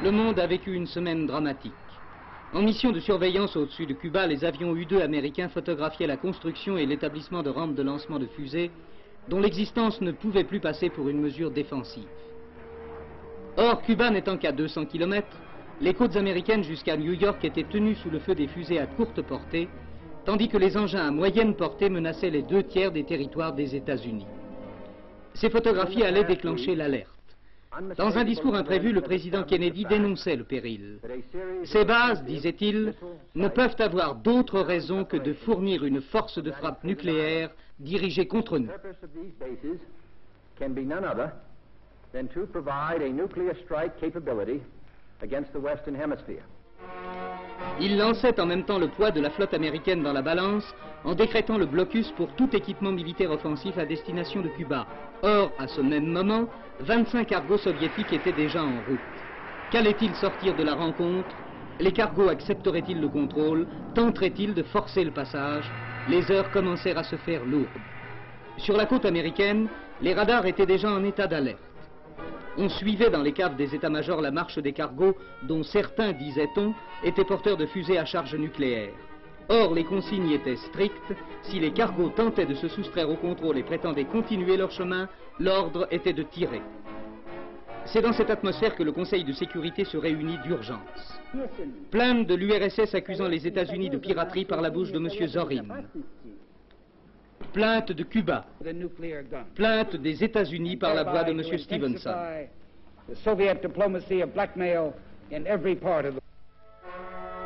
Le monde a vécu une semaine dramatique. En mission de surveillance au-dessus de Cuba, les avions U-2 américains photographiaient la construction et l'établissement de rampes de lancement de fusées dont l'existence ne pouvait plus passer pour une mesure défensive. Or, Cuba n'étant qu'à 200 km, les côtes américaines jusqu'à New York étaient tenues sous le feu des fusées à courte portée, tandis que les engins à moyenne portée menaçaient les 2/3 des territoires des États-Unis. Ces photographies allaient déclencher l'alerte. Dans un discours imprévu, le président Kennedy dénonçait le péril. Ces bases, disait-il, ne peuvent avoir d'autre raison que de fournir une force de frappe nucléaire dirigée contre nous. Il lançait en même temps le poids de la flotte américaine dans la balance en décrétant le blocus pour tout équipement militaire offensif à destination de Cuba. Or, à ce même moment, 25 cargos soviétiques étaient déjà en route. Qu'allait-il sortir de la rencontre? Les cargos accepteraient-ils le contrôle? Tenteraient-ils de forcer le passage? Les heures commencèrent à se faire lourdes. Sur la côte américaine, les radars étaient déjà en état d'alerte. On suivait dans les caves des états-majors la marche des cargos, dont certains, disait-on, étaient porteurs de fusées à charge nucléaire. Or, les consignes étaient strictes. Si les cargos tentaient de se soustraire au contrôle et prétendaient continuer leur chemin, l'ordre était de tirer. C'est dans cette atmosphère que le Conseil de sécurité se réunit d'urgence. Plainte de l'URSS accusant les États-Unis de piraterie par la bouche de M. Zorin. Plainte de Cuba. Plainte des États-Unis par la voix de M. Stevenson.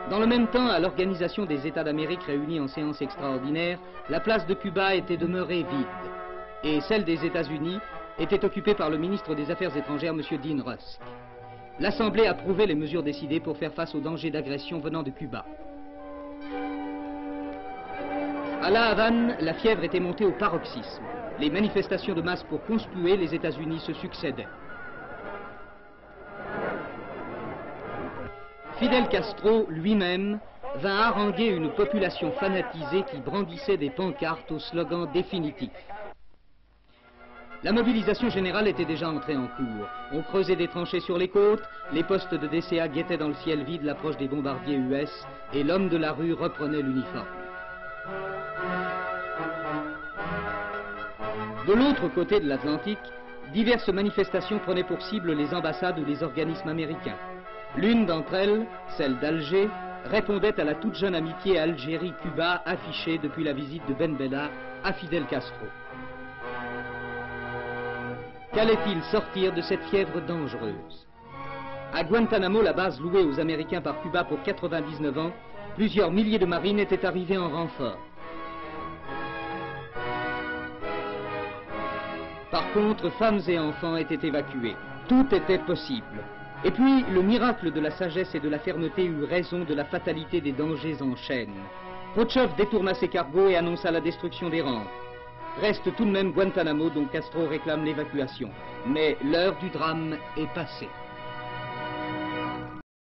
Dans le même temps, à l'Organisation des États d'Amérique réunie en séance extraordinaire, la place de Cuba était demeurée vide. Et celle des États-Unis était occupée par le ministre des Affaires étrangères, M. Dean Rusk. L'Assemblée approuvait les mesures décidées pour faire face au danger d'agression venant de Cuba. À La Havane, la fièvre était montée au paroxysme. Les manifestations de masse pour conspuer les États-Unis se succédaient. Fidel Castro, lui-même, vint haranguer une population fanatisée qui brandissait des pancartes au slogan définitif. La mobilisation générale était déjà entrée en cours. On creusait des tranchées sur les côtes, les postes de DCA guettaient dans le ciel vide l'approche des bombardiers US et l'homme de la rue reprenait l'uniforme. De l'autre côté de l'Atlantique, diverses manifestations prenaient pour cible les ambassades ou les organismes américains. L'une d'entre elles, celle d'Alger, répondait à la toute jeune amitié Algérie-Cuba affichée depuis la visite de Ben Bella à Fidel Castro. Qu'allait-il sortir de cette fièvre dangereuse? À Guantanamo, la base louée aux Américains par Cuba pour 99 ans, plusieurs milliers de marines étaient arrivés en renfort. Par contre, femmes et enfants étaient évacués. Tout était possible. Et puis, le miracle de la sagesse et de la fermeté eut raison de la fatalité des dangers en chaîne. Khrouchtchev détourna ses cargos et annonça la destruction des rampes. Reste tout de même Guantanamo dont Castro réclame l'évacuation. Mais l'heure du drame est passée.